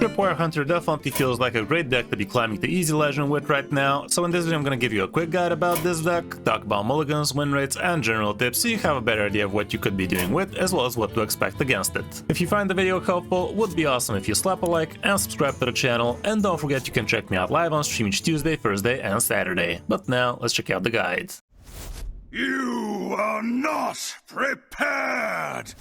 Tripwire Hunter definitely feels like a great deck to be climbing the easy legend with right now, so in this video I'm gonna give you a quick guide about this deck, talk about mulligans, win rates, and general tips so you have a better idea of what you could be doing with, as well as what to expect against it. If you find the video helpful, would be awesome if you slap a like and subscribe to the channel, and don't forget you can check me out live on stream each Tuesday, Thursday, and Saturday. But now, let's check out the guide. You are not prepared!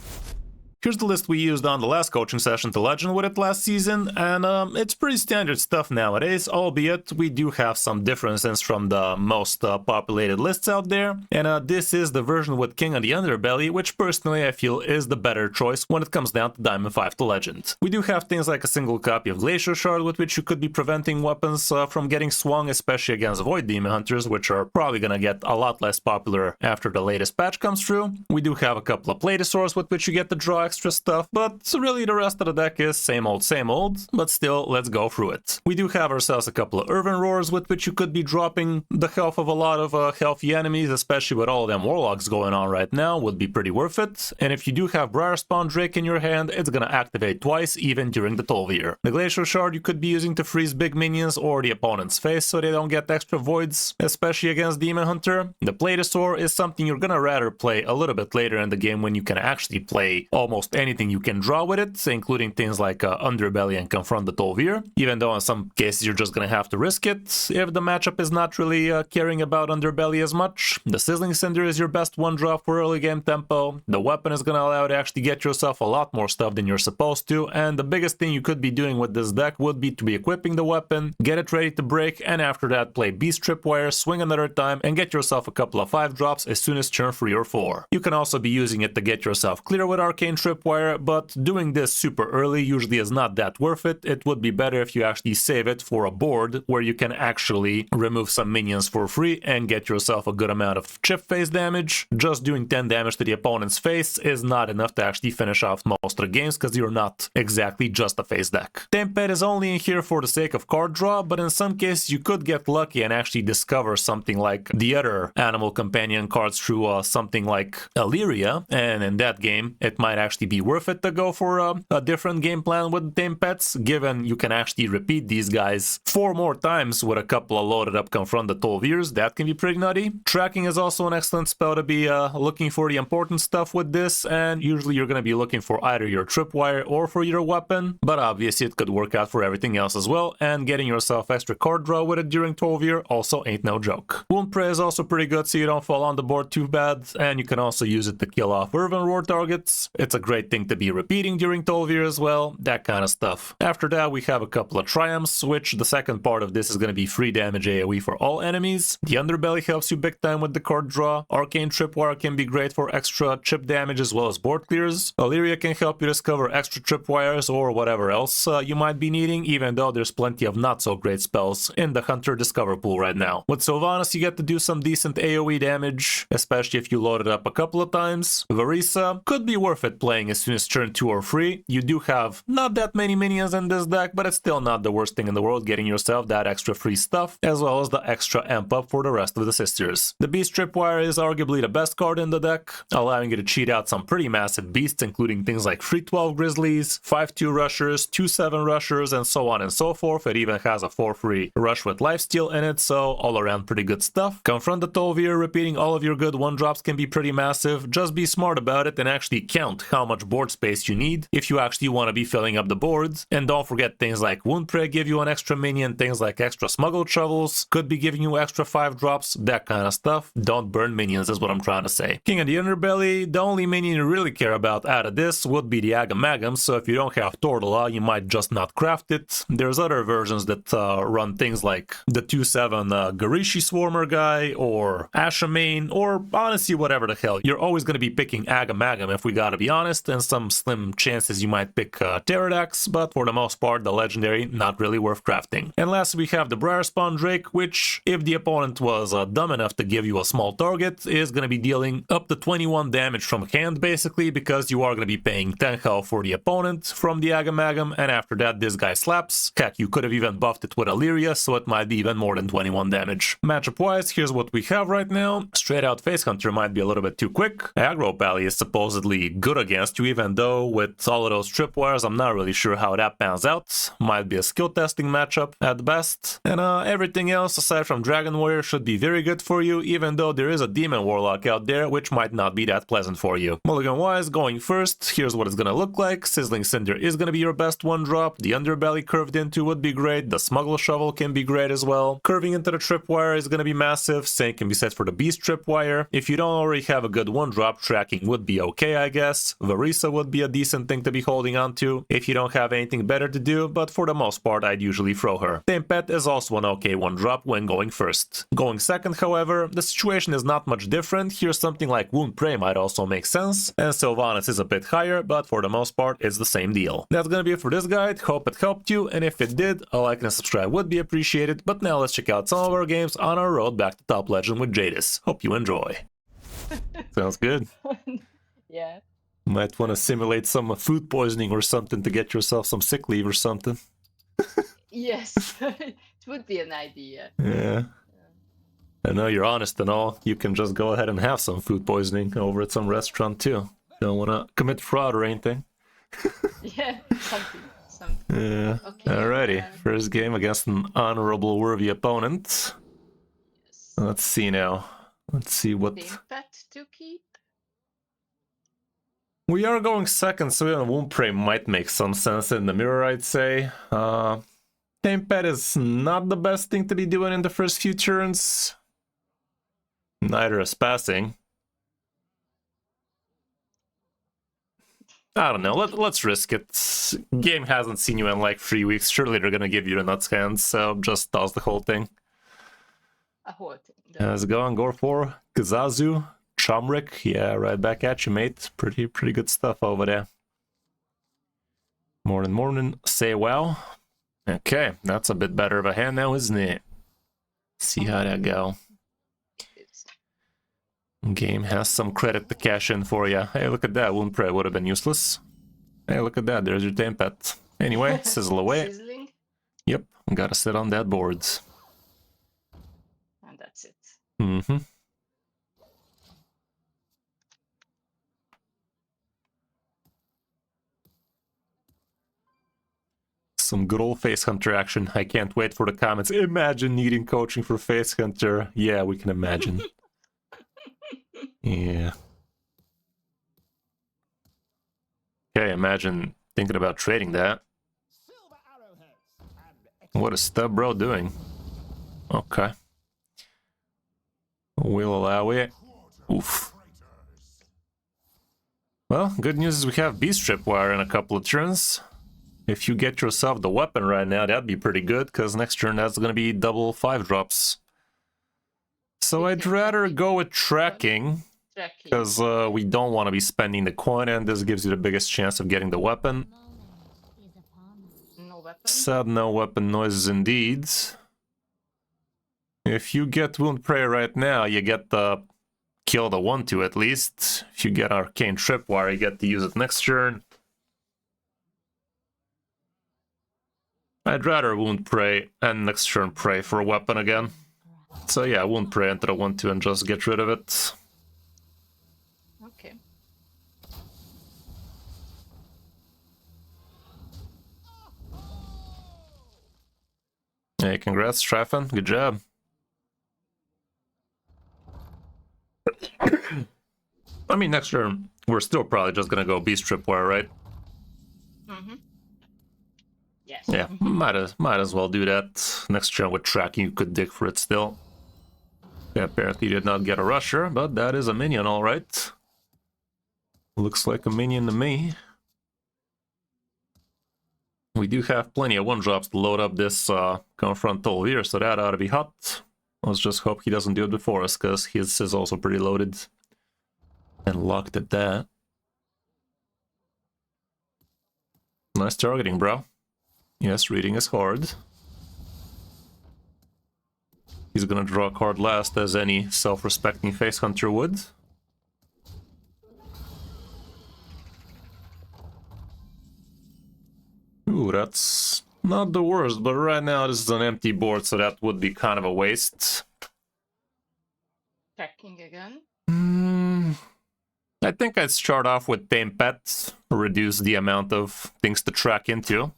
Here's the list we used on the last coaching session to Legend with it last season, and it's pretty standard stuff nowadays, albeit we do have some differences from the most populated lists out there, and this is the version with King on the Underbelly, which personally I feel is the better choice when it comes down to Diamond 5 to Legend. We do have things like a single copy of Glacier Shard with which you could be preventing weapons from getting swung, especially against Void Demon Hunters, which are probably gonna get a lot less popular after the latest patch comes through. We do have a couple of Platosaurs with which you get to draw extra stuff, but really the rest of the deck is same old, but still, let's go through it. We do have ourselves a couple of Earthen Roars with which you could be dropping the health of a lot of healthy enemies, especially with all of them Warlocks going on right now, would be pretty worth it. And if you do have Briarspawn Drake in your hand, it's gonna activate twice, even during the Tolvir. The Glacier Shard you could be using to freeze big minions or the opponent's face so they don't get extra voids, especially against Demon Hunter. The Platosaur is something you're gonna rather play a little bit later in the game when you can actually play almost anything you can draw with it, including things like Underbelly and Confront the Tolvir, even though in some cases you're just gonna have to risk it if the matchup is not really caring about Underbelly as much. The Sizzling Cinder is your best one drop for early game tempo. The weapon is gonna allow you to actually get yourself a lot more stuff than you're supposed to, and the biggest thing you could be doing with this deck would be to be equipping the weapon, get it ready to break, and after that play Beast Tripwire, swing another time, and get yourself a couple of 5 drops as soon as turn 3 or 4. You can also be using it to get yourself clear with Arcane Tripwire, but doing this super early usually is not that worth it. It would be better if you actually save it for a board where you can actually remove some minions for free and get yourself a good amount of chip phase damage. Just doing 10 damage to the opponent's face is not enough to actually finish off most of the games because you're not exactly just a face deck. Tempad is only in here for the sake of card draw, but in some cases you could get lucky and actually discover something like the other animal companion cards through something like Illyria, and in that game it might actually be worth it to go for a different game plan with tame pets, given you can actually repeat these guys 4 more times with a couple of loaded up Confront the Tolvirs. That can be pretty nutty. Tracking is also an excellent spell to be looking for the important stuff with this, and usually you're going to be looking for either your tripwire or for your weapon, but obviously it could work out for everything else as well, and getting yourself extra card draw with it during Tolvir also ain't no joke. Wound Prey is also pretty good so you don't fall on the board too bad, and you can also use it to kill off Earthen Roar targets. It's a great thing to be repeating during Tolvir as well, that kind of stuff. After that we have a couple of Triumphs, which the second part of this is going to be free damage AoE for all enemies. The Underbelly helps you big time with the card draw. Arcane Tripwire can be great for extra chip damage as well as board clears. Illyria can help you discover extra tripwires or whatever else you might be needing, even though there's plenty of not so great spells in the Hunter Discover pool right now. With Sylvanas you get to do some decent AoE damage, especially if you load it up a couple of times. Varisa could be worth it playing as soon as turn 2 or 3. You do have not that many minions in this deck, but it's still not the worst thing in the world getting yourself that extra free stuff, as well as the extra amp up for the rest of the sisters. The Beast Tripwire is arguably the best card in the deck, allowing you to cheat out some pretty massive beasts, including things like 3/12 Grizzlies, 5/2 Rushers, 2/7 Rushers, and so on and so forth. It even has a 4/3 Rush with Lifesteal in it, so all around pretty good stuff. Confront the Tolvir, repeating all of your good 1-drops can be pretty massive. Just be smart about it and actually count how much board space you need if you actually want to be filling up the boards. And don't forget things like Wound Prey give you an extra minion, things like extra Smuggled Shovels could be giving you extra 5 drops, that kind of stuff. Don't burn minions is what I'm trying to say. King of the Underbelly, the only minion you really care about out of this would be the Agamagam, so if you don't have Tortola, you might just not craft it. There's other versions that run things like the 2/7 Garishi Swarmer guy, or Ashamane, or honestly whatever the hell. You're always going to be picking Agamagam if we gotta be honest, and some slim chances you might pick Pterodax, but for the most part the legendary not really worth crafting. And last we have the Briarspawn Drake, which if the opponent was dumb enough to give you a small target, is going to be dealing up to 21 damage from hand basically, because you are going to be paying 10 health for the opponent from the Agamagam, and after that this guy slaps. Heck, you could have even buffed it with Illyria, so it might be even more than 21 damage. Matchup wise, here's what we have right now. Straight out Face Hunter might be a little bit too quick. Aggro Pally is supposedly good against against you, even though with all of those tripwires, I'm not really sure how that pans out. Might be a skill testing matchup at best. And everything else aside from Dragon Warrior should be very good for you, even though there is a Demon Warlock out there, which might not be that pleasant for you. Mulligan-wise, going first, here's what it's gonna look like. Sizzling Cinder is gonna be your best one drop. The Underbelly curved into would be great. The Smuggle Shovel can be great as well. Curving into the Tripwire is gonna be massive. Same can be said for the Beast Tripwire. If you don't already have a good one drop, tracking would be okay, I guess. Varisa would be a decent thing to be holding on to if you don't have anything better to do, but for the most part, I'd usually throw her. Tempet is also an okay one drop when going first. Going second, however, the situation is not much different. Here something like Wound Prey might also make sense, and Sylvanas is a bit higher, but for the most part, it's the same deal. That's gonna be it for this guide. Hope it helped you, and if it did, a like and a subscribe would be appreciated. But now let's check out some of our games on our road back to Top Legend with Jadis. Hope you enjoy. Sounds good. Yeah. Might want to simulate some food poisoning or something to get yourself some sick leave or something. Yes, it would be an idea. Yeah. I know you're honest and all. You can just go ahead and have some food poisoning over at some restaurant too. Don't want to commit fraud or anything. Yeah, something. Yeah. Okay. Alrighty. First game against an honorable, worthy opponent. Yes. Let's see now. Let's see what... Pet to keep? We are going second, so Wound Prey might make some sense in the mirror, I'd say. Tempet is not the best thing to be doing in the first few turns. Neither is passing. I don't know, let's risk it. Game hasn't seen you in like 3 weeks, surely they're gonna give you the nuts hands, so just toss the whole thing. A whole thing. How's it going? Go for Kazazu, Chomrick, yeah, right back at you, mate. Pretty good stuff over there. Morning, say wow. Okay, that's a bit better of a hand now, isn't it? See how that go. Game has some credit to cash in for you. Hey, look at that. Wound Prey would have been useless. Hey, look at that. There's your Tempet. Anyway, sizzle away. Sizzling? Yep, gotta sit on that board. And that's it. Mm-hmm. Some good old Face Hunter action. I can't wait for the comments. Imagine needing coaching for Face Hunter. Yeah, we can imagine. Yeah. Okay, imagine thinking about trading that. What is Stub Bro doing? Okay. We'll allow it. Oof. Well, good news is we have Beast Tripwire in a couple of turns. If you get yourself the weapon right now, that'd be pretty good, because next turn that's going to be double 5 drops. So I'd rather go with tracking, because we don't want to be spending the coin, and this gives you the biggest chance of getting the weapon. No weapon? Sad no weapon noises indeed. If you get Wound Prey right now, you get the kill the 1-2 at least. If you get Arcane Tripwire, you get to use it next turn. I'd rather Wound Prey and next turn Prey for a weapon again. So yeah, Wound Prey into the 1-2 and just get rid of it. Okay. Hey, congrats, Straffen. Good job. I mean, next turn, we're still probably just gonna go Beast Tripwire, right? Mm-hmm. Yes. Yeah, might as well do that. Next turn with tracking, you could dig for it still. Yeah, apparently you did not get a rusher, but that is a minion, alright. Looks like a minion to me. We do have plenty of 1-drops to load up this Confrontal here, so that ought to be hot. Let's just hope he doesn't do it before us, because his is also pretty loaded. And locked at that. Nice targeting, bro. Yes, reading is hard. He's gonna draw a card last, as any self-respecting Face Hunter would. Ooh, that's not the worst, but right now this is an empty board, so that would be kind of a waste. Checking again. I think I'd start off with Tame Pet, reduce the amount of things to track into.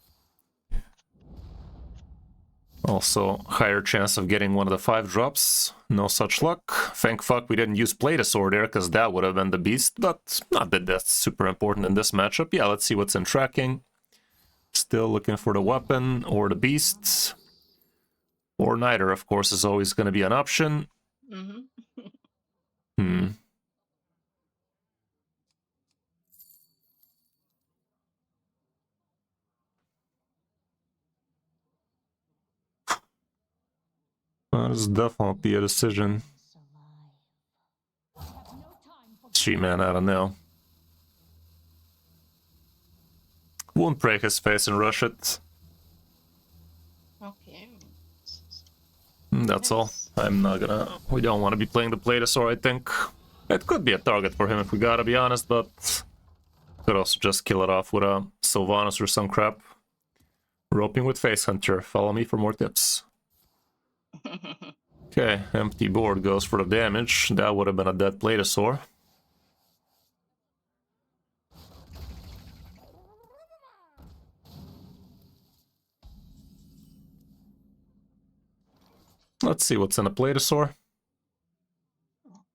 Also, higher chance of getting one of the 5 drops. No such luck. Thank fuck we didn't use Platosaur there, because that would have been the beast, but not that that's super important in this matchup. Yeah, let's see what's in tracking. Still looking for the weapon or the beasts. Or neither, of course, is always going to be an option. Mm-hmm. That is definitely a decision. Gee, man, I don't know. Won't break his face and rush it. Okay. That's all. I'm not gonna... We don't want to be playing the Platosaur, I think. It could be a target for him if we gotta be honest, but... Could also just kill it off with a Sylvanas or some crap. Roping with Face Hunter. Follow me for more tips. Okay, empty board goes for the damage. That would have been a dead Platosaur. Let's see what's in a Platosaur.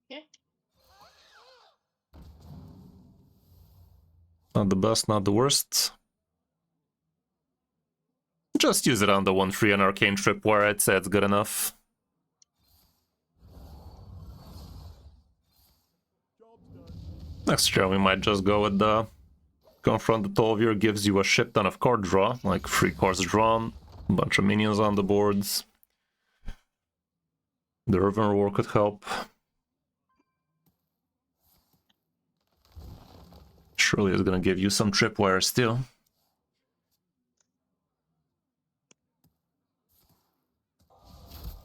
Okay. Not the best, not the worst. Just use it on the 1-3 and Arcane Tripwire, I'd say it's good enough. Next turn we might just go with the Confront the Tolvier, gives you a shit ton of card draw, like 3 cards drawn, a bunch of minions on the boards. The Urban War could help. Surely it's gonna give you some Tripwire still.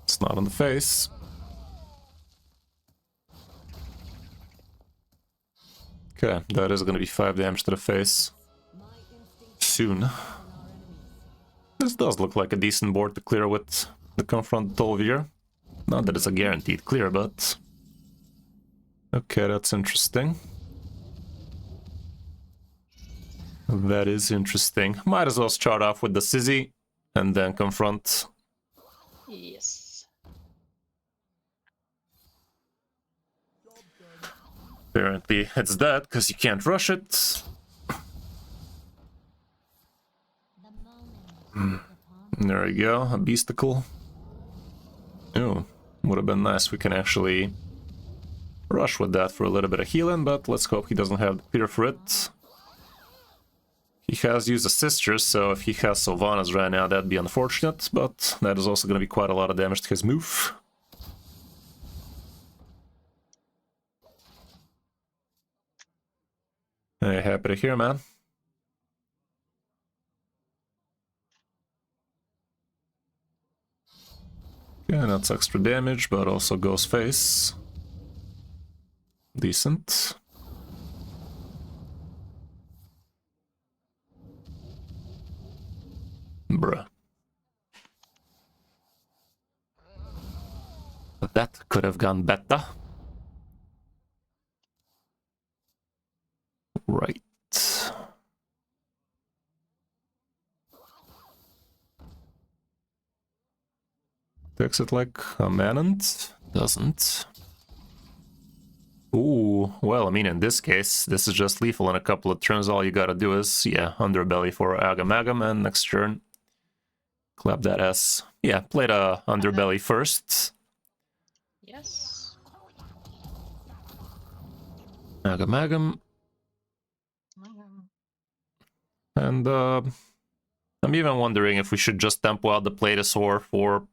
It's not on the face. Okay, that is gonna be 5 damage to the face. Soon. This does look like a decent board to clear with the Confront Tolvier. Not that it's a guaranteed clear, but... Okay, that's interesting. That is interesting. Might as well start off with the Sizzy, and then Confront. Yes. Apparently it's dead, because you can't rush it. There we go, a Beasticle. Oh, would have been nice. We can actually rush with that for a little bit of healing, but let's hope he doesn't have the clear for it. He has used a Sister, so if he has Sylvanas right now, that'd be unfortunate, but that is also going to be quite a lot of damage to his move. Hey, happy to hear, man. Yeah, that's extra damage, but also goes face. Decent. Bruh. That could have gone better. Right. Takes it like a Manant? Doesn't. Ooh, well, I mean, in this case, this is just lethal in a couple of turns. All you gotta do is, yeah, Underbelly for Agam Agam, and next turn, clap that ass. Yeah, play the Underbelly first. Yes. Agam Agam. And, I'm even wondering if we should just tempo out the Platosaur for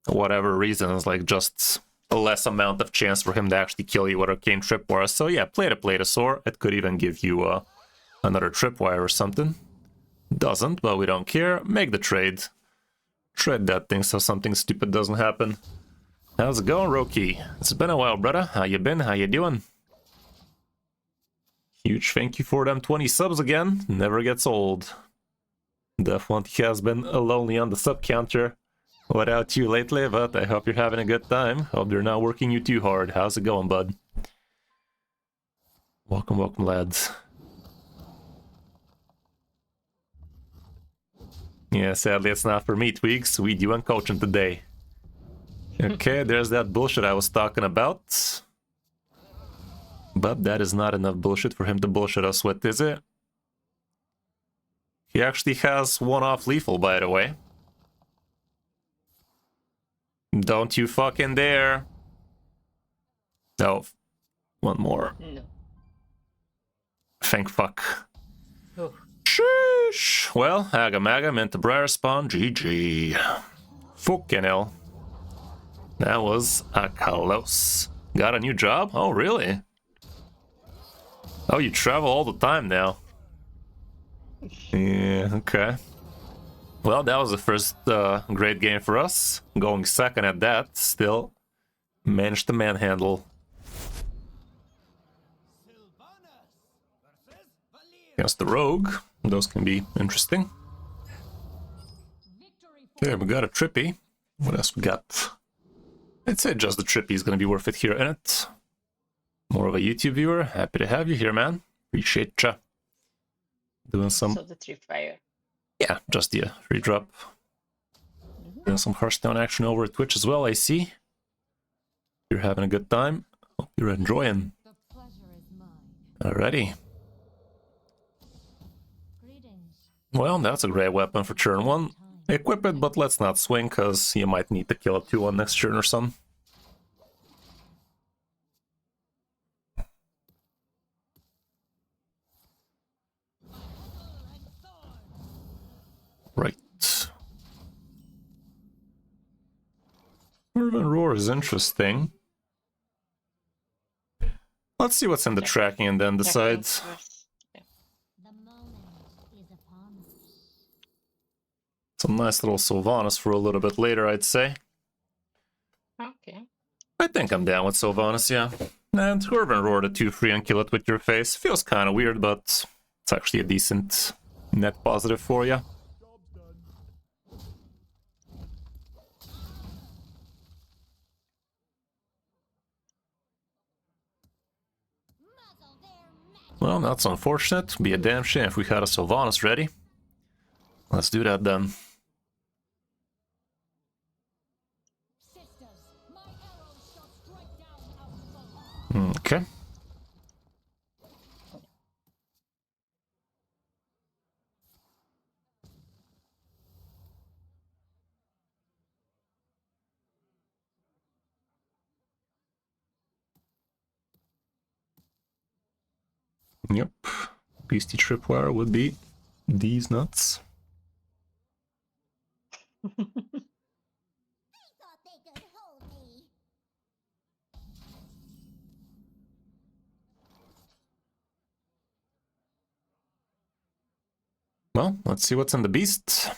whatever reasons, like just a less amount of chance for him to actually kill you with Arcane Tripwire. So yeah, play the Platosaur. It could even give you another Tripwire or something. Doesn't, but we don't care. Make the trade. Trade that thing so something stupid doesn't happen. How's it going, Roki? It's been a while, brother. How you been? How you doing? Huge thank you for them 20 subs again. Never gets old. Definitely has been lonely on the sub counter without you lately, but I hope you're having a good time. Hope they're not working you too hard. How's it going, bud? Welcome, welcome, lads. Yeah, sadly it's not for me, Tweaks. We do on coaching today. Okay, there's that bullshit I was talking about. But that is not enough bullshit for him to bullshit us with, is it? He actually has one off lethal, by the way. Don't you fucking dare. No. One more. No. Thank fuck. Oh. Sheesh. Well, Agamaga meant to Briar Spawn, GG. Fucking hell. That was a close. Got a new job? Oh, really? Oh, you travel all the time now. Yeah, okay. Well, that was the first great game for us. Going second at that, still managed to manhandle. Against the rogue. Those can be interesting. Okay, we got a Trippy. What else we got? I'd say just the Trippy is gonna be worth it here, innit? More of a YouTube viewer. Happy to have you here, man. Appreciate ya. Doing some... So the Tripwire. Yeah, just the free drop. Doing some Hearthstone action over at Twitch as well, I see. You're having a good time. Hope you're enjoying. Alrighty. Well, that's a great weapon for turn 1. Equip it, but let's not swing, because you might need to kill a 2-1 next turn or something. Right. Urban Roar is interesting. Let's see what's in the tracking and then decide. Some nice little Sylvanas for a little bit later, I'd say. Okay. I think I'm down with Sylvanas, yeah. And Urban Roar to 2-3 and kill it with your face. Feels kind of weird, but it's actually a decent net positive for you. Well, that's unfortunate. Be a damn shame if we had a Sylvanas ready. Let's do that then. Okay. Yep. Beastie Tripwire would be these nuts. Well, let's see what's in the beast.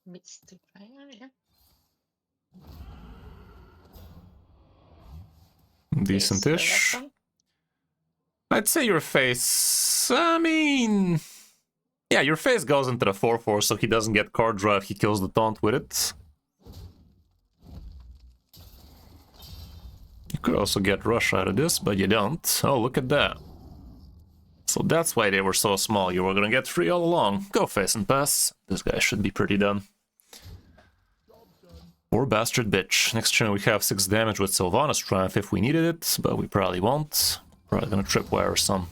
Yeah. Decent-ish. I'd say your face... I mean... Yeah, your face goes into the 4-4, so he doesn't get card draw if he kills the taunt with it. You could also get rush out of this, but you don't. Oh, look at that. So that's why they were so small. You were gonna get free all along. Go face and pass. This guy should be pretty done. Or bastard bitch. Next turn we have 6 damage with Sylvanas Triumph if we needed it, but we probably won't. Probably gonna tripwire or some.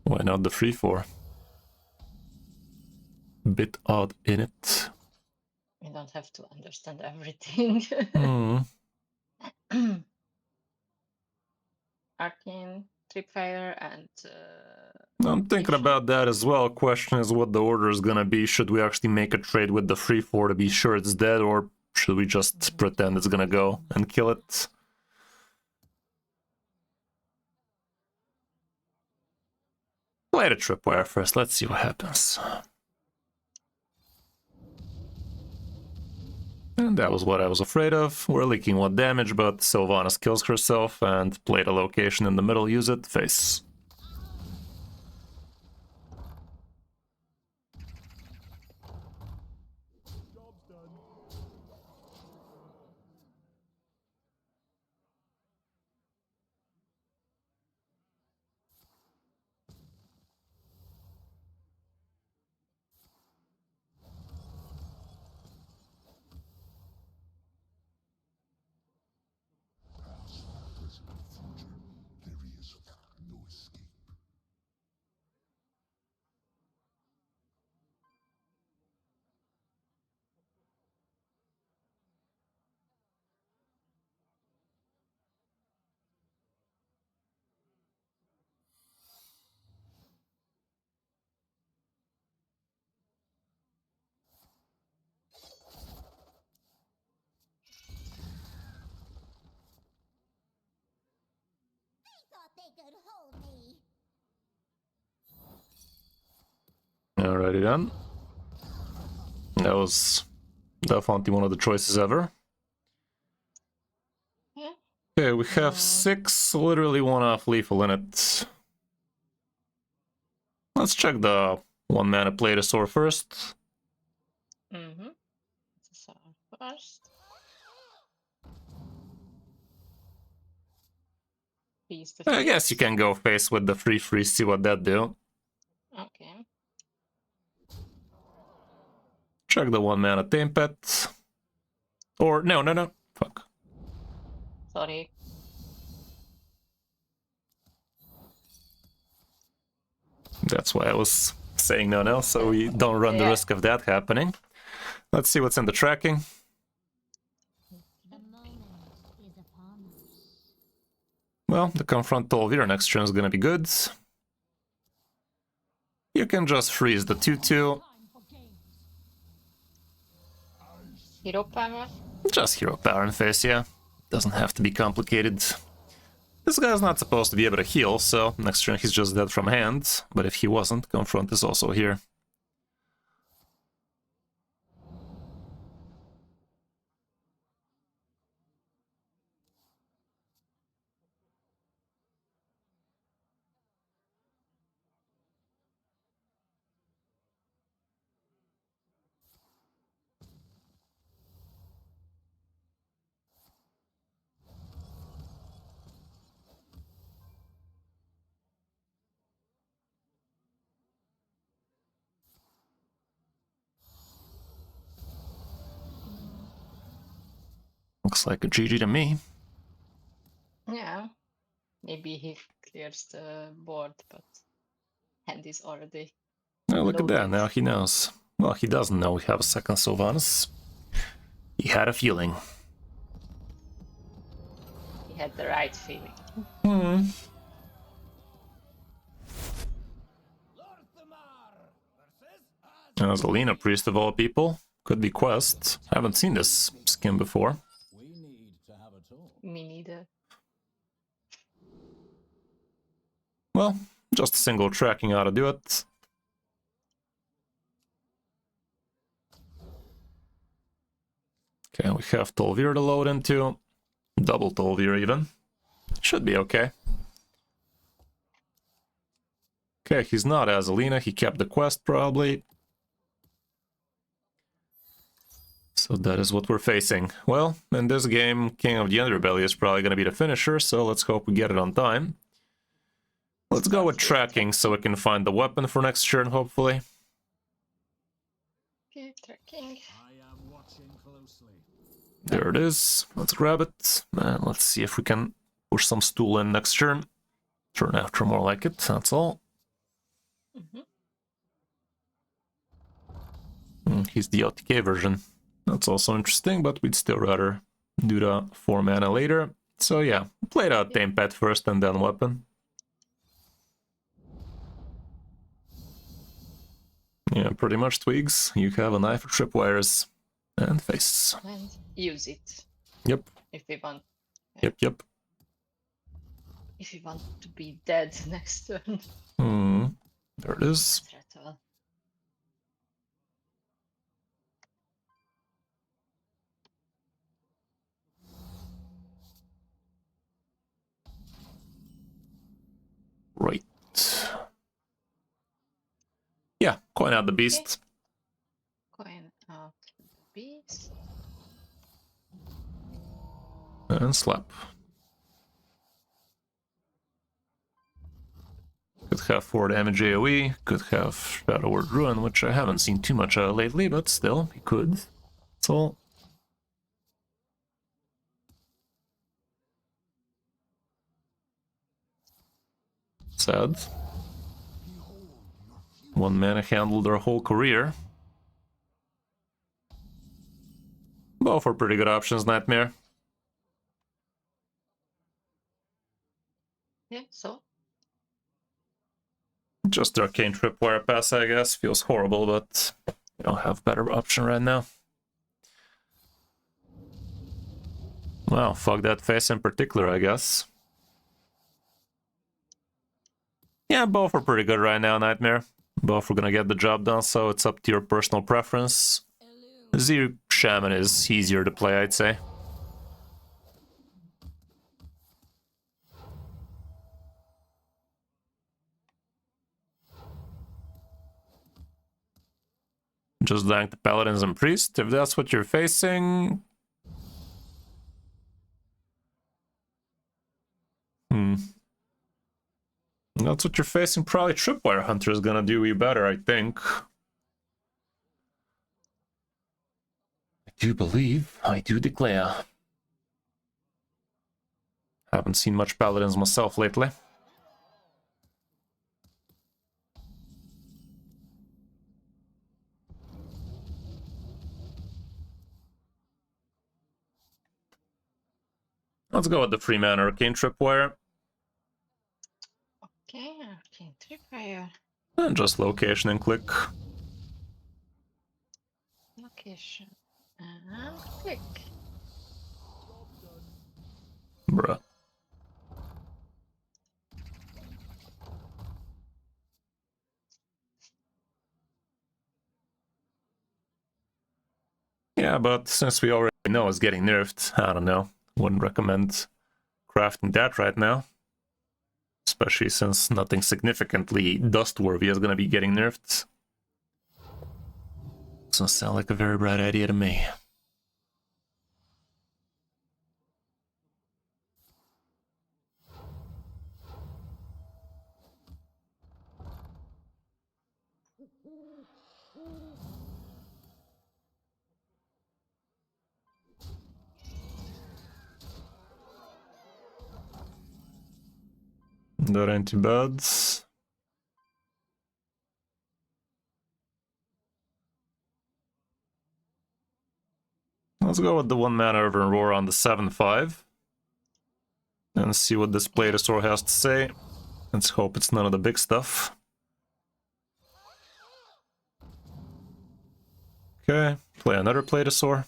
Why not the 3-4? Bit odd in it. You don't have to understand everything. Arcane, Tripwire, and... I'm thinking about that as well. Question is what the order is gonna be. Should we actually make a trade with the 3-4 to be sure it's dead, or should we just pretend it's gonna go and kill it? Play the Tripwire first, let's see what happens. And that was what I was afraid of. We're leaking 1 damage, but Sylvanas kills herself and play the location in the middle, use it, face. Alrighty then. That was definitely one of the choices ever. Yeah. Okay, we have 6, literally 1 off lethal in it. Let's check the 1 mana Platosaur first. Mm-hmm. So first. I guess you can go face with the 3/3, see what that do. Okay. Check the 1 mana Tame Pet. Or, no. Fuck. Sorry. That's why I was saying no, so we don't run the Yeah. risk of that happening. Let's see what's in the tracking. Well, the Confront Tolvir next turn is gonna be good. You can just freeze the 2/2. Hero power. Just hero power in face, yeah. Doesn't have to be complicated. This guy's not supposed to be able to heal, so next turn he's just dead from hand. But if he wasn't, Confront is also here. Looks like a GG to me. Yeah. Maybe he clears the board, but hand is already. Oh, look at that, loaded. now he knows. Well, he doesn't know we have a second Sylvanas. He had a feeling. He had the right feeling. As Alina Priest of all people. Could be Quest. Haven't seen this skin before. Me neither. Well, just a single tracking ought to do it. Okay, we have Tolvir to load into. Double Tolvir even. Should be okay. Okay, he's not as Alina, he kept the quest probably. So that is what we're facing. Well, in this game, King of the Underbelly is probably going to be the finisher, so let's hope we get it on time. Let's go with tracking so we can find the weapon for next turn, hopefully. Okay, tracking. There it is. Let's grab it. And let's see if we can push some stool in next turn. Turn after more like it, that's all. He's the OTK version. That's also interesting, but we'd still rather do the 4 mana later. So yeah, play the Tame Pet first and then weapon. Yeah, pretty much Twigs. You have a knife, tripwires, and face. And use it. Yep. If we want. Yep. If we want to be dead next turn. There it is. Rattle. Right. Yeah, coin out the beast. Coin out the beast. And slap. Could have 4 damage AoE, could have Shadow Word Ruin, which I haven't seen too much lately, but still, he could. That's all. Sad. 1 mana handled their whole career. Both are pretty good options, Nightmare. Yeah, so. Just the Arcane Tripwire pass, I guess. Feels horrible, but we don't have better option right now. Well, fuck that face in particular, I guess. Yeah, both are pretty good right now, Nightmare. Both are gonna get the job done, so it's up to your personal preference. Z Shaman is easier to play, I'd say. Just blank the Paladins and Priest, if that's what you're facing. That's what you're facing. Probably Tripwire Hunter is gonna do you better, I think. I do believe, I do declare. Haven't seen much Paladins myself lately. Let's go with the free mana Arcane Tripwire. Okay, Arcane Tripwire. And just location and click. Location. And click. Bruh. Yeah, but since we already know it's getting nerfed, I don't know. Wouldn't recommend crafting that right now. Especially since nothing significantly dust-worthy is gonna be getting nerfed. Doesn't sound like a very bright idea to me. That ain't too bad. Let's go with the 1 mana Urban Roar on the 7/5. And see what this Platosaur has to say. Let's hope it's none of the big stuff. Okay, play another Platosaur.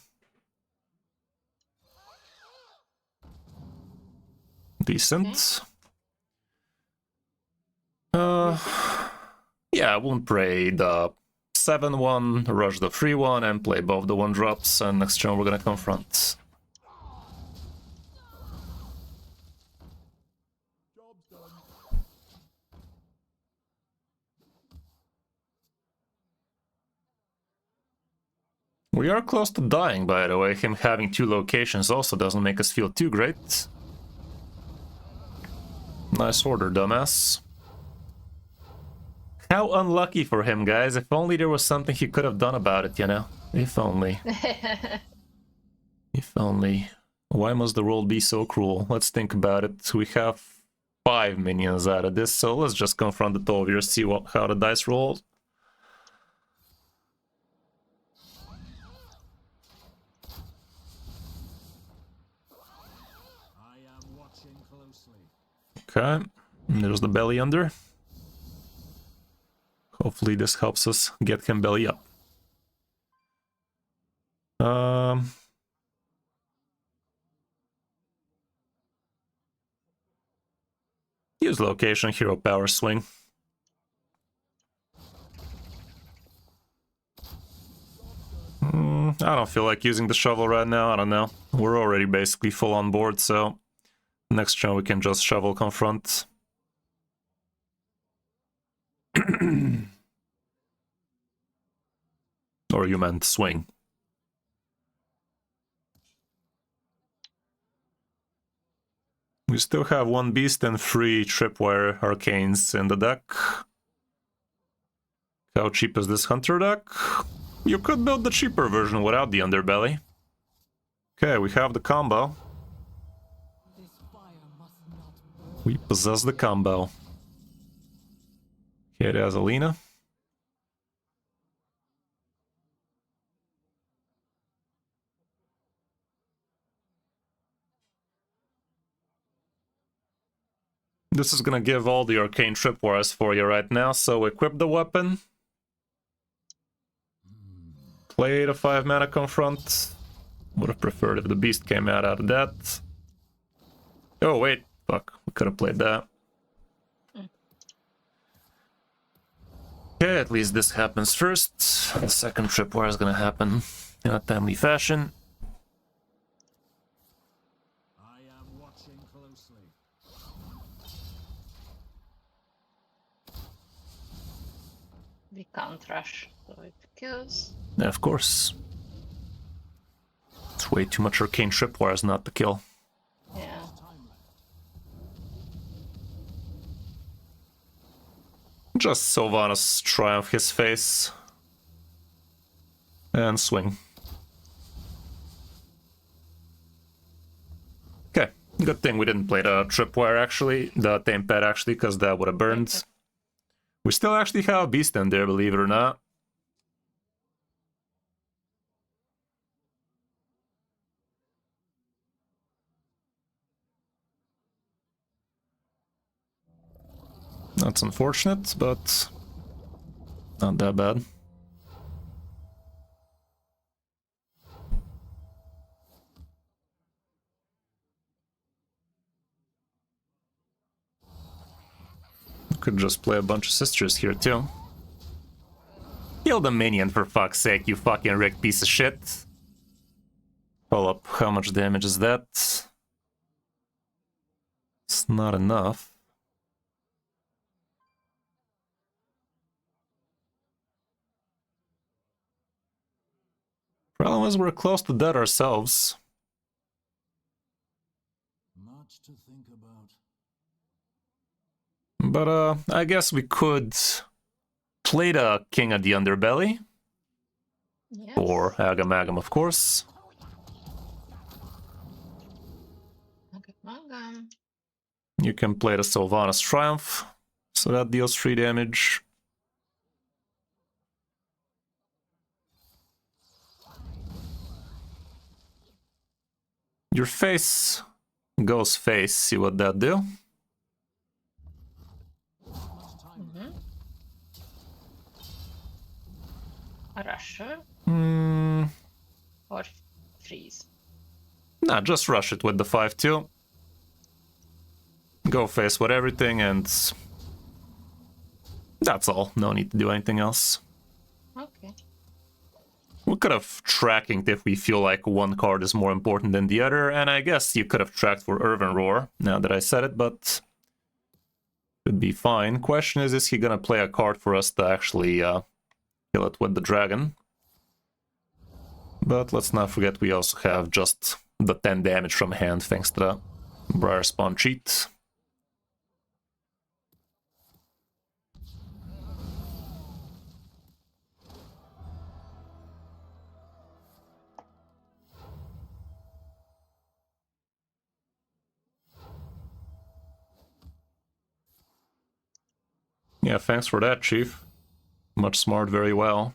Decent. Yeah, I won't play the 7-1, rush the 3-1, and play both the 1-drops, and next turn we're gonna confront. We are close to dying, by the way. Him having 2 locations also doesn't make us feel too great. Nice order, dumbass. How unlucky for him, guys. If only there was something he could have done about it, you know? If only. If only. Why must the world be so cruel? Let's think about it. We have 5 minions out of this, so let's just confront the Tovier, see how the dice roll. Okay, and there's the belly under. Hopefully this helps us get him belly up. Use location, hero power swing. I don't feel like using the shovel right now, I don't know. We're already basically full on board, so next turn we can just shovel confront. Or you meant swing. We still have 1 beast and 3 tripwire arcanes in the deck. How cheap is this hunter deck? You could build the cheaper version without the underbelly. Okay, we have the combo. We possess the combo. Here it is, Alina. This is gonna give all the arcane tripwires for you right now, so equip the weapon. Play the 5 mana confront. Would have preferred if the beast came out of that. Oh wait, fuck, we could have played that. Okay, at least this happens first. The second tripwire is gonna happen in a timely fashion. I am watching closely. We can't rush, so it kills. Yeah, of course. It's way too much arcane tripwires not to kill. Yeah. Just Sylvanas triumph his face. And swing. Okay, good thing we didn't play the tripwire actually, the tame pad actually, because that would have burned. We still actually have a beast in there, believe it or not. That's unfortunate, but not that bad. Could just play a bunch of sisters here too. Kill the minion for fuck's sake, you fucking rigged piece of shit. Hold up, how much damage is that? It's not enough. Problem is we're close to dead ourselves. Much to think about. But I guess we could play the King of the Underbelly. Yes. Or Agamagam, of course. Okay, Magam. You can play the Sylvanas Triumph, so that deals 3 damage. Your face goes face, see what that do? A rusher or freeze. Nah, just rush it with the 5-2. Go face with everything and that's all. No need to do anything else. Okay. We could have tracked if we feel like one card is more important than the other, and I guess you could have tracked for Irvin Roar, now that I said it, but it'd be fine. Question is he gonna play a card for us to actually kill it with the dragon? But let's not forget we also have just the 10 damage from hand thanks to the Briar Spawn cheat. Yeah, thanks for that, Chief. Much smart, very well.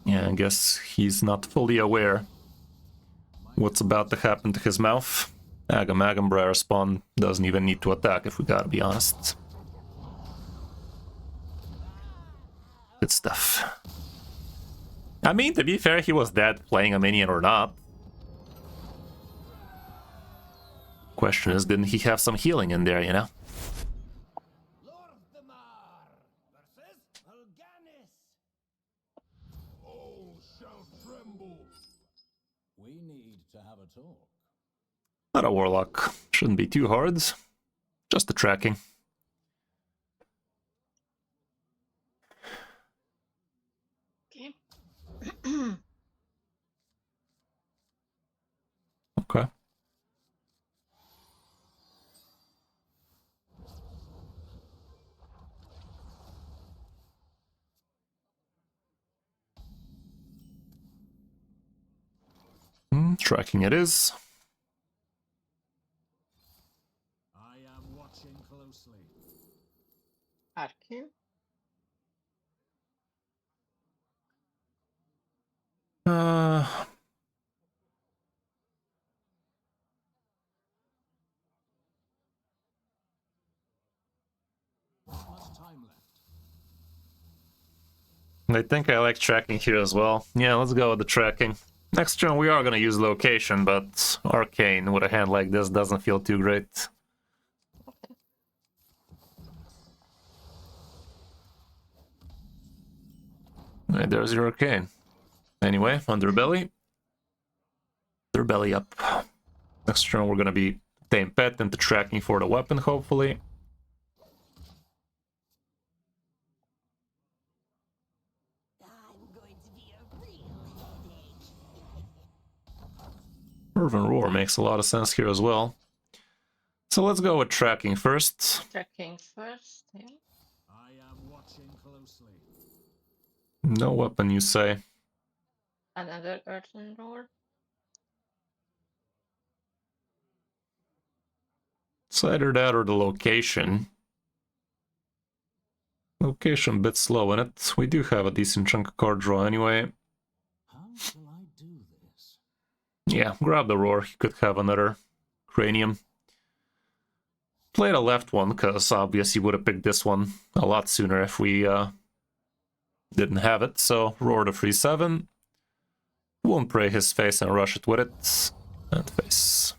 Yeah, I guess he's not fully aware what's about to happen to his mouth. Agamagam Briar Spawn doesn't even need to attack, if we gotta be honest. Good stuff. I mean, to be fair, he was dead playing a minion or not. Question is, didn't he have some healing in there, you know? We need to have a talk. Not a warlock. Shouldn't be too hard. Just the tracking. Okay. Okay. Tracking it is. I am watching closely. Arcane. Much time left. I think I like tracking here as well. Yeah, let's go with the tracking. Next turn we are gonna use location, but Arcane with a hand like this doesn't feel too great. Right, there's your arcane. Anyway, Underbelly. Underbelly up. Next turn we're gonna be tame pet into tracking for the weapon, hopefully. Fervent Roar makes a lot of sense here as well. So let's go with tracking first. Tracking first, yeah. I am watching closely. No weapon, you say? Another earthen roar. It's either that or the location. Location a bit slow in it. We do have a decent chunk of card draw anyway. How shall I do this? Yeah, grab the roar. He could have another cranium. Play the left one, because obviously he would have picked this one a lot sooner if we didn't have it. So roar the 3/7. Won't pray his face and rush it with it. And face.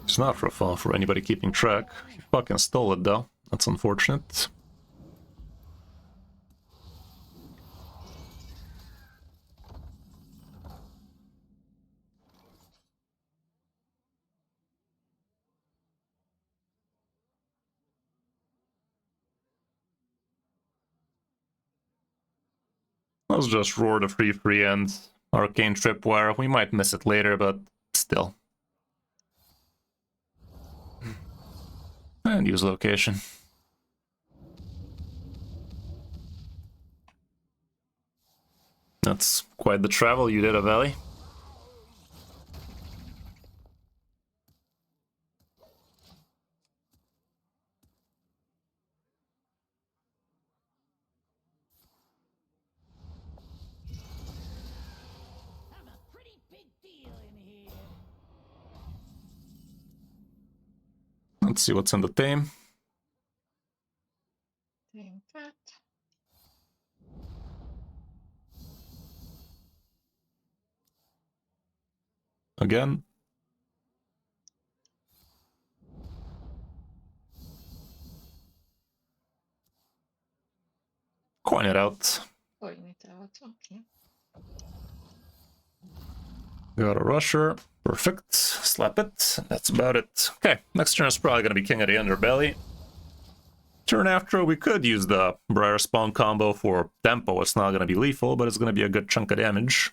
It's not for fun for anybody keeping track. He fucking stole it though. That's unfortunate. Let's just roar the 3/3 and Arcane Tripwire. We might miss it later, but still. And use location. That's quite the travel you did, Valley. Have a pretty big deal in here. Let's see what's in the tame. Tame pet. Again. Coin it out. Coin it out, okay. Got a rusher. Perfect. Slap it. That's about it. Okay, next turn is probably going to be King of the Underbelly. Turn after, we could use the Briar Spawn combo for tempo. It's not going to be lethal, but it's going to be a good chunk of damage.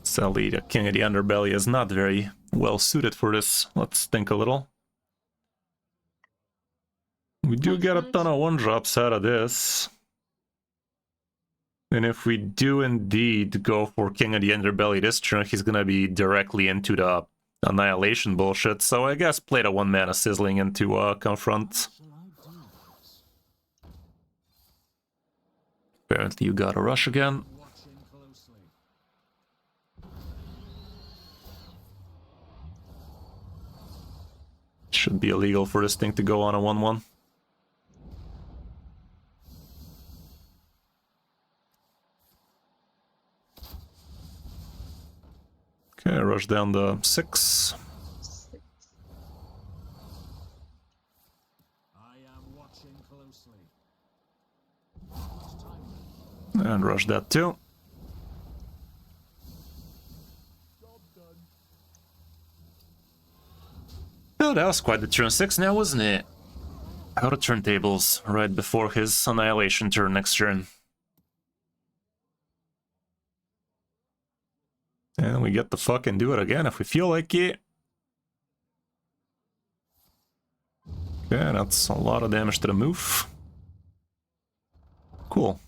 Sadly, the King of the Underbelly is not very well suited for this. Let's think a little. We do get a ton of one-drops out of this. And if we do indeed go for King of the Underbelly this turn, he's gonna be directly into the Annihilation bullshit. So I guess play the 1-mana Sizzling into Confront. Shall I do this? Apparently you got a rush again. Watching closely. Should be illegal for this thing to go on a 1/1. Okay, rush down the 6. I am watching closely. It's time. And rush that too. Oh, that was quite the turn 6 now, wasn't it? Out of turntables right before his Annihilation turn next turn. And we get to fucking do it again if we feel like it. Okay, that's a lot of damage to the move. Cool.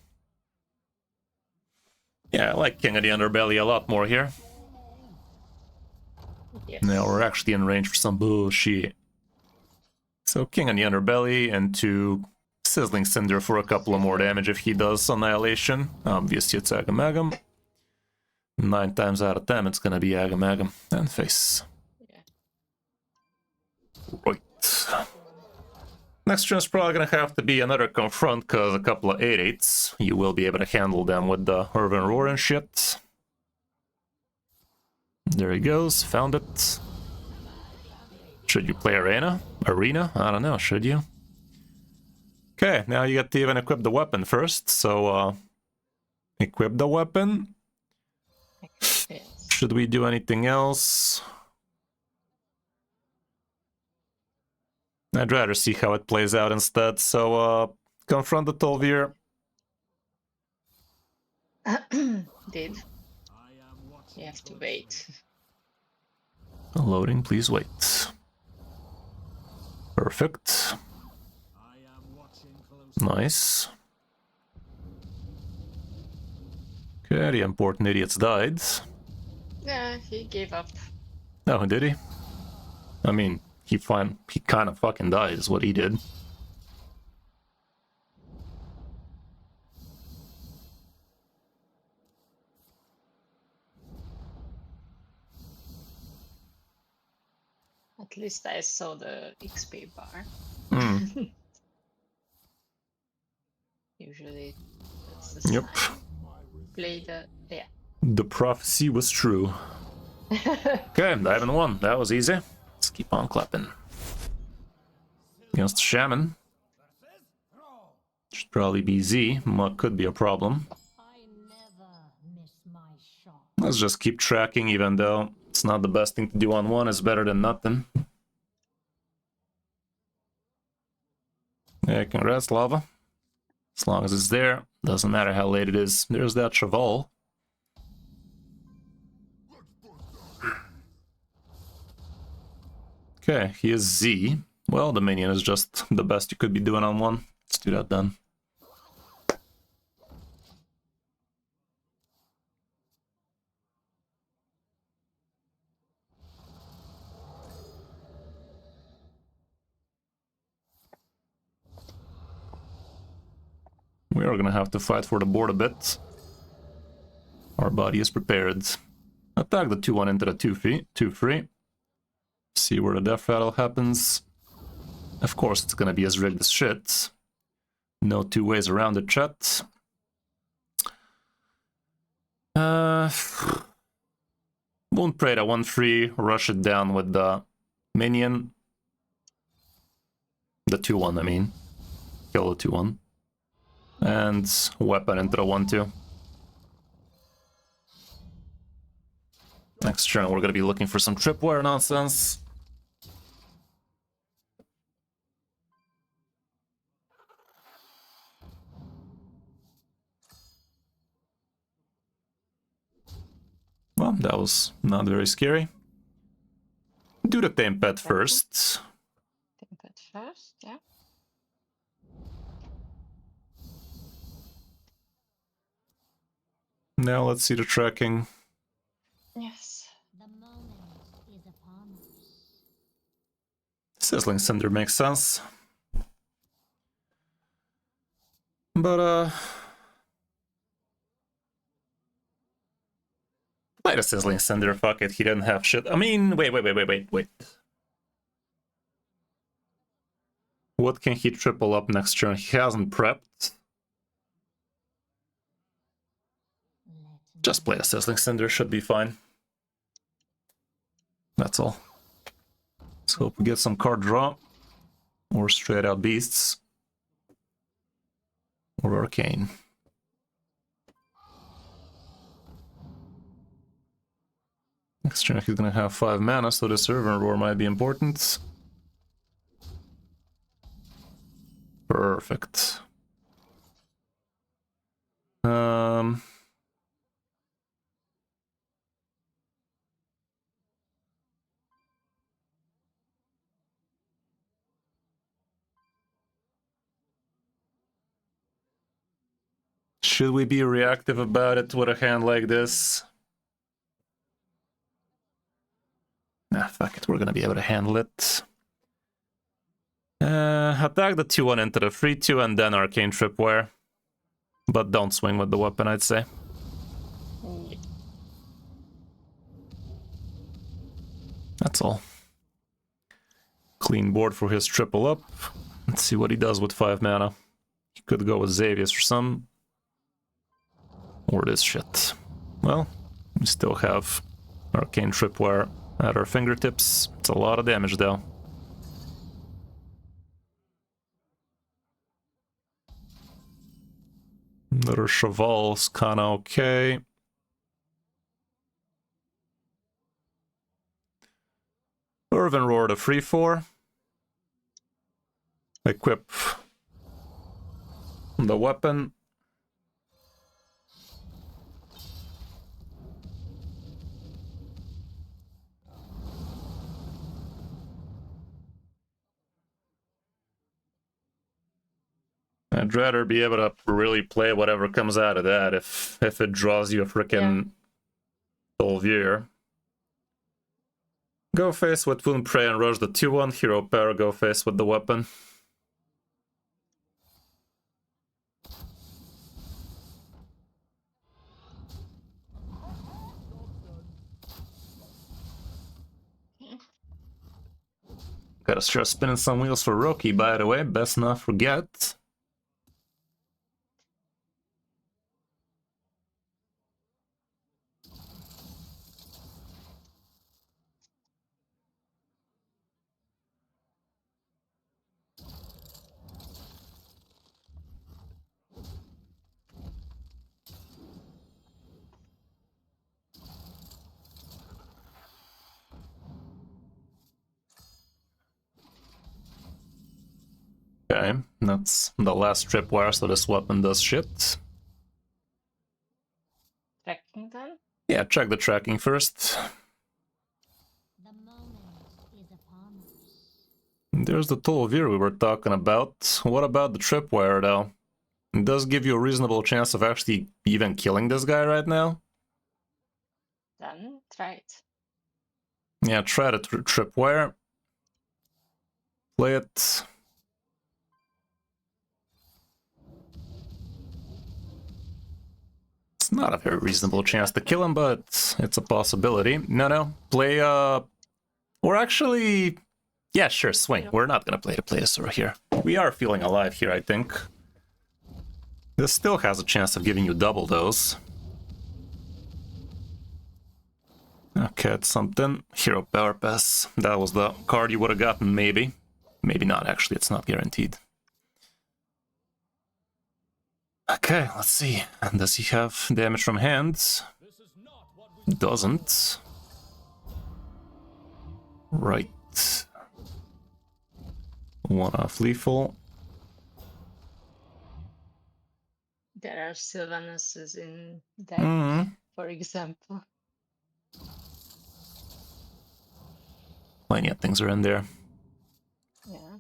Yeah, I like King of the Underbelly a lot more here. Yes. Now we're actually in range for some bullshit. So King of the Underbelly into Sizzling Cinder for a couple of more damage if he does Annihilation. Obviously it's Agamagam. 9 times out of 10, it's gonna be Agam Agam and face. Yeah. Right. Next turn's probably gonna have to be another confront, cause a couple of 8/8s, you will be able to handle them with the Urban Roar and shit. There he goes, found it. Should you play Arena? Arena? I don't know, should you? Okay, now you get to even equip the weapon first, so equip the weapon. Yes. Should we do anything else? I'd rather see how it plays out instead, so confront the Tolvir. Did. I am watching You have to closely. wait. Loading, please wait. Perfect. I am watching closely. Nice. Okay, the important idiots died. Yeah, he gave up. Oh, did he? I mean, he kind of fucking died is what he did. At least I saw the XP bar. Hmm. Usually that's the Yep. sign. Play the... yeah. The prophecy was true. Okay, diving 1. That was easy. Let's keep on clapping. Against Shaman. Should probably be Z. Could be a problem. I never miss my shot. Let's just keep tracking, even though it's not the best thing to do on 1. It's better than nothing. Yeah, congrats, Lava. As long as it's there, doesn't matter how late it is. There's that Cheval. Okay, he is Z. Well, the minion is just the best you could be doing on 1. Let's do that then. We are gonna have to fight for the board a bit. Our body is prepared. Attack the 2-1 into the 2-3. See where the death rattle happens. Of course, it's gonna be as rigged as shit. No two ways around it, chat. Won't pray to 1-3, rush it down with the minion. The 2-1, I mean. Kill the 2-1. And weapon into the 1-2. Next turn, we're gonna be looking for some tripwire nonsense. Well, that was not very scary. Do the tame pet first. Think at first, yeah. Now let's see the tracking. Yes. The moment is upon us. Sizzling Cinder makes sense. But, play the Sizzling Cinder, fuck it, he didn't have shit. I mean, wait. What can he triple up next turn? He hasn't prepped. Let Just play the Sizzling Cinder, should be fine. That's all. Let's hope we get some card draw. Or straight out beasts. Or arcane. Next turn he's gonna have 5 mana, so the Servant Roar might be important. Perfect. Should we be reactive about it with a hand like this? Nah, fuck it, we're gonna be able to handle it. Attack the 2-1 into the 3-2 and then Arcane Tripwire. But don't swing with the weapon, I'd say. Yeah. That's all. Clean board for his triple up. Let's see what he does with 5 mana. He could go with Xavius or some. Or this shit. Well, we still have Arcane Tripwire at our fingertips. It's a lot of damage though. Another Cheval's kinda okay. Irvin Roar to 3-4. Equip the weapon. I'd rather be able to really play whatever comes out of that if it draws you a frickin' Tol'Vir. Go face with Wound Prey and rush the 2-1. Hero Power, go face with the weapon. Gotta start spinning some wheels for Roki, by the way, best not forget. Okay, that's the last tripwire, so this weapon does shit. Tracking then? Yeah, check the tracking first. The moment is upon us. There's the Tol'Vir we were talking about. What about the tripwire, though? It does give you a reasonable chance of actually even killing this guy right now. Then try it. Yeah, try the tripwire. Play it. It's not a very reasonable chance to kill him, but it's a possibility. No, play, or actually, yeah, sure, swing. We're not gonna play the Plesiosaur here. We are feeling alive here, I think. This still has a chance of giving you double dose. Okay, it's something. Hero Power Pass. That was the card you would have gotten, maybe. Maybe not, actually, it's not guaranteed. Okay, let's see. Does he have damage from hands? Doesn't. Right. One off lethal. There are Sylvanuses in deck, for example. Plenty of things are in there. Yeah.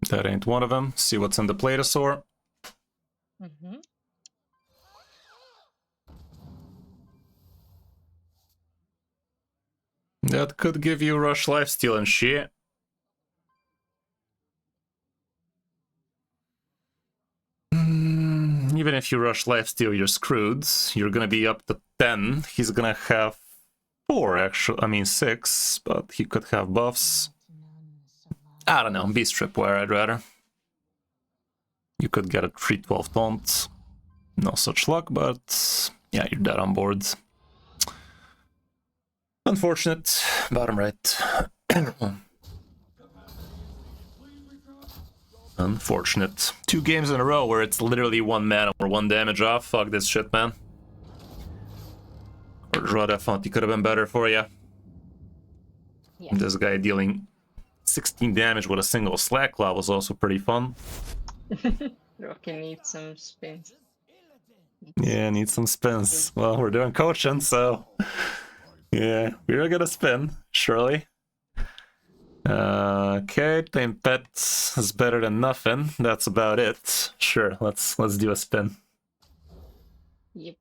That ain't one of them. See what's in the Plesiosaur. Mm-hmm. That could give you Rush Lifesteal and shit. Even if you Rush Lifesteal, you're screwed. You're gonna be up to 10. He's gonna have 4, actually. I mean 6, but he could have buffs. I don't know, Beast Tripwire I'd rather. You could get a 3/12 taunt. No such luck, but yeah, you're dead on board. Unfortunate. Bottom right. Unfortunate. 2 games in a row where it's literally 1 mana or 1 damage off. Fuck this shit, man. Or draw that font, he could have been better for you. Yeah. This guy dealing 16 damage with a single Slack Claw was also pretty fun. Rocky needs some spins. Yeah, need some spins. Well, we're doing coaching, so yeah, we're gonna spin, surely. Okay, Tame Pet is better than nothing. That's about it. Sure, let's do a spin. Yep.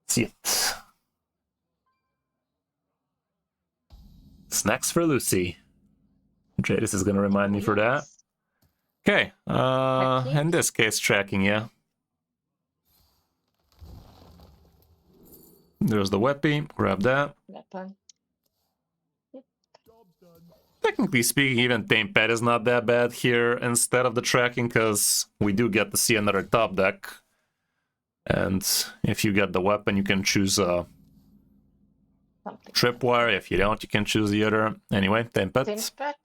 See it. Snacks for Lucy. Jadis is gonna remind me for that. Okay, in this case, tracking, yeah. There's the weapy, grab that. Weapon. Technically speaking, even Tame Pet is not that bad here instead of the tracking, because we do get to see another top deck. And if you get the weapon, you can choose a Something. Tripwire. If you don't, you can choose the other. Anyway, Tame Pet. Tame Pet.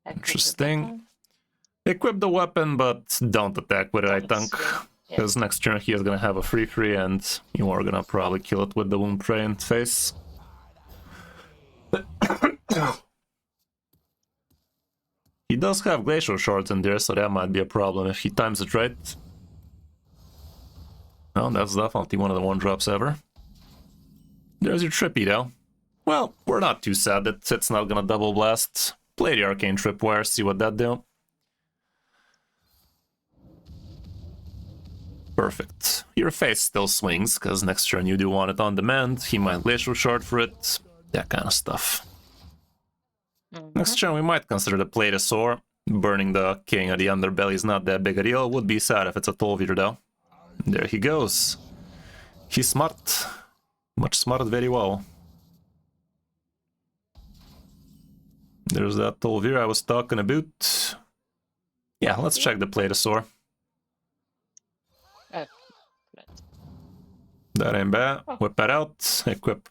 Interesting. Equip the weapon, but don't attack with it, I think. Because next turn he is gonna have a free and you are gonna probably kill it with the Wound Prey in face. He does have Glacial Shards in there, so that might be a problem if he times it right. Well, that's definitely one of the 1-drops ever. There's your Trippy, though. Well, we're not too sad that it's not gonna double blast. Play the Arcane Tripwire, see what that do. Perfect. Your face still swings, because next turn you do want it on demand. He might Glacial Shard for it. That kind of stuff. Next turn we might consider the Platosaur. Burning the King of the Underbelly is not that big a deal. Would be sad if it's a Tolvir though. There he goes. He's smart. Much smarted very well. There's that Tolvir I was talking about. Yeah, let's check the Platosaur. That ain't bad. Whip that out. Equip.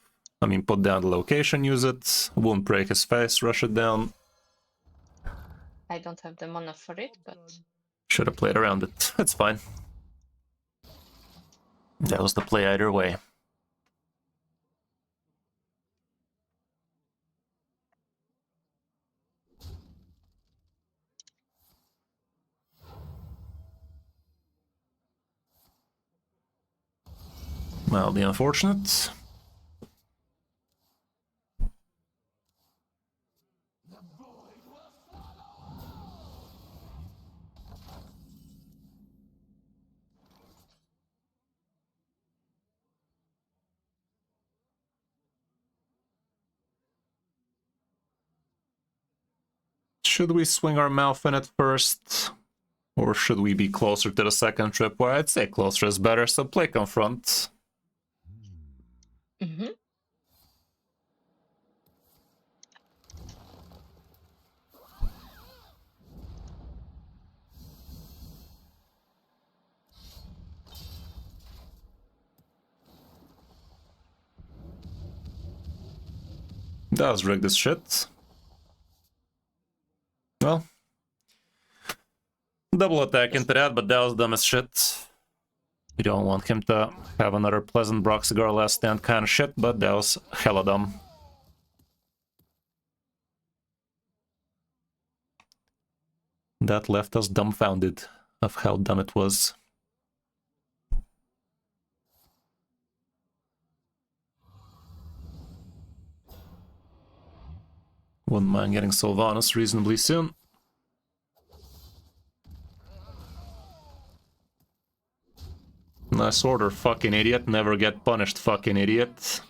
Put down the location, use it. Won't break his face, rush it down. I don't have the mana for it, but... Should have played around it. It's fine. That was the play either way. Mildly unfortunate. Should we swing our mouth in it first? Or should we be closer to the second trip? Well, I'd say closer is better, so play Confront. Mm-hmm. That was rigged as shit. Well, double attack into that, but that was dumb as shit. We don't want him to have another pleasant Broxigar last stand kind of shit, but that was hella dumb. That left us dumbfounded of how dumb it was. Wouldn't mind getting Sylvanas reasonably soon. Nice order, fucking idiot. Never get punished, fucking idiot.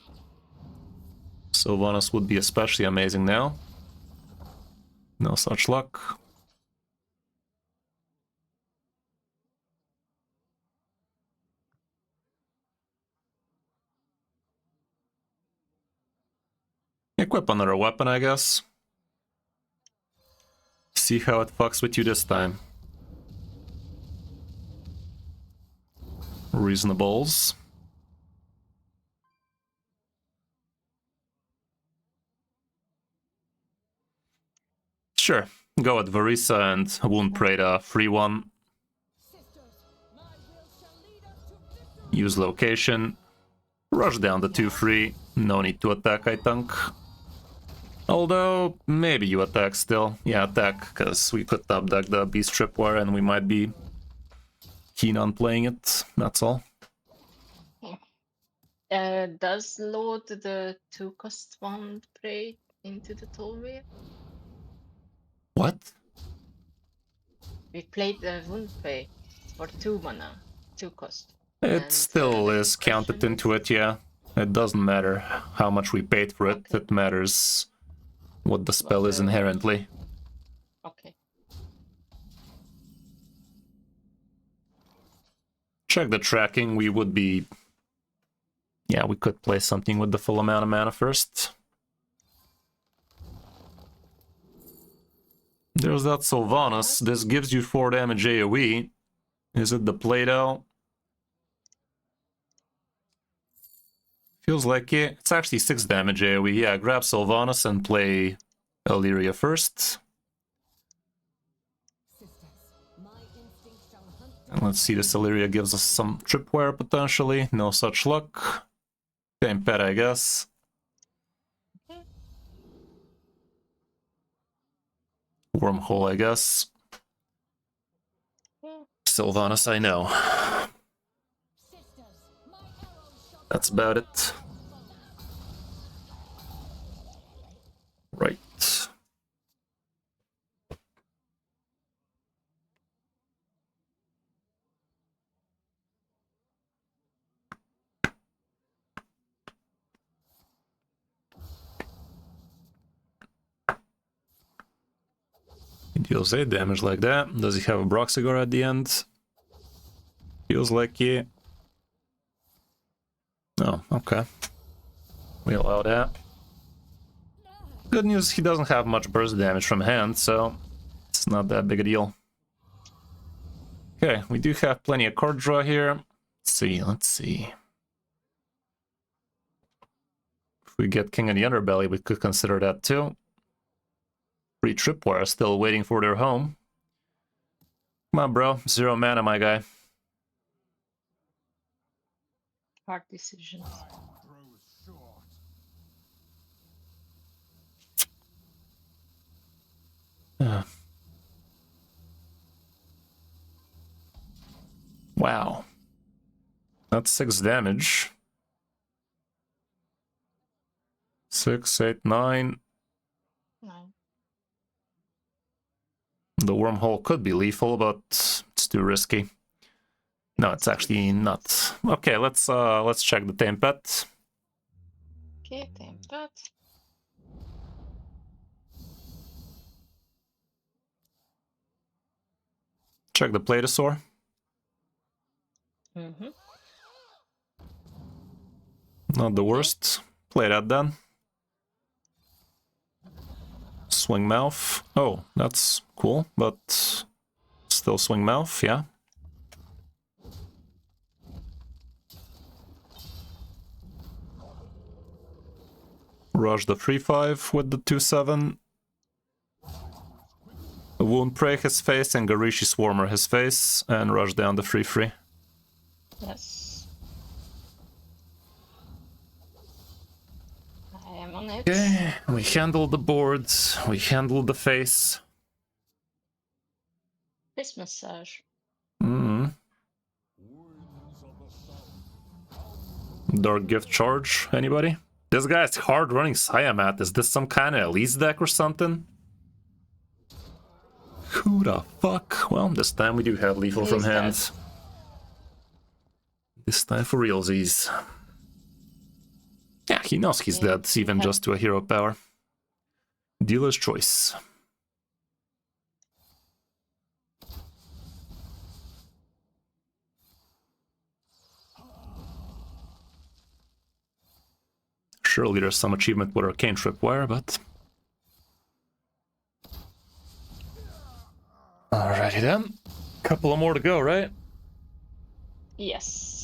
Sylvanas would be especially amazing now. No such luck. Equip another weapon, I guess. See how it fucks with you this time. Reasonables. Sure, go at Varisa and Wound Prey the free one. Use location. Rush down the 2-3. No need to attack, I think. Although, maybe you attack still. Yeah, attack, because we could top deck the Beast Tripwire and we might be keen on playing it, that's all. Does load the 2-cost one Prey into the Tolvir? What? We played the Wound Prey for 2 mana, 2 cost. It still is counted into it, yeah. It doesn't matter how much we paid for it, it matters what the spell is inherently. Okay. check the tracking. We would be... Yeah, we could play something with the full amount of mana first. There's that Sylvanas. This gives you 4 damage AoE. Is it the Play-Doh? Feels like it. It's actually 6 damage AoE. Yeah, grab Sylvanas and play Illyria first. And let's see, this Illyria gives us some tripwire potentially. No such luck. Same pet, I guess. Wormhole, I guess. Sylvanas, I know. That's about it. Right. He deals 8 damage like that. Does he have a Broxigar at the end? Feels like yeah. Oh, okay. We allow that. Good news, he doesn't have much burst damage from hand, so it's not that big a deal. Okay, we do have plenty of card draw here. Let's see. If we get King of the Underbelly, we could consider that too. 3 Tripwire still waiting for their home. Come on, bro. 0 mana, my guy. Hard decisions. Wow. That's 6 damage. 6, 8, 9. 9. The wormhole could be lethal, but it's too risky. No, it's actually not. Okay, let's check the tame pet. Okay, tame pet. Check the Platosaur. Not the worst. Play that then. Swing mouth. Oh, that's cool, but still swing mouth, yeah. Rush the 3-5 with the 2-7. Wound Prey his face and Garishi Swarmer his face, and rush down the 3-3. Yes. I am on it. Okay, we handled the boards, we handled the face. Face massage. Dark Gift Charge, anybody? This guy's hard running Siamat. Is this some kind of Elise deck or something? Who the fuck? Well, this time we do have lethal from hand. This time for realsies. Yeah, he knows he's dead, even just to a hero power. Dealer's choice. Surely there's some achievement with Arcane Tripwire, but... Alrighty then. Couple more to go, right? Yes.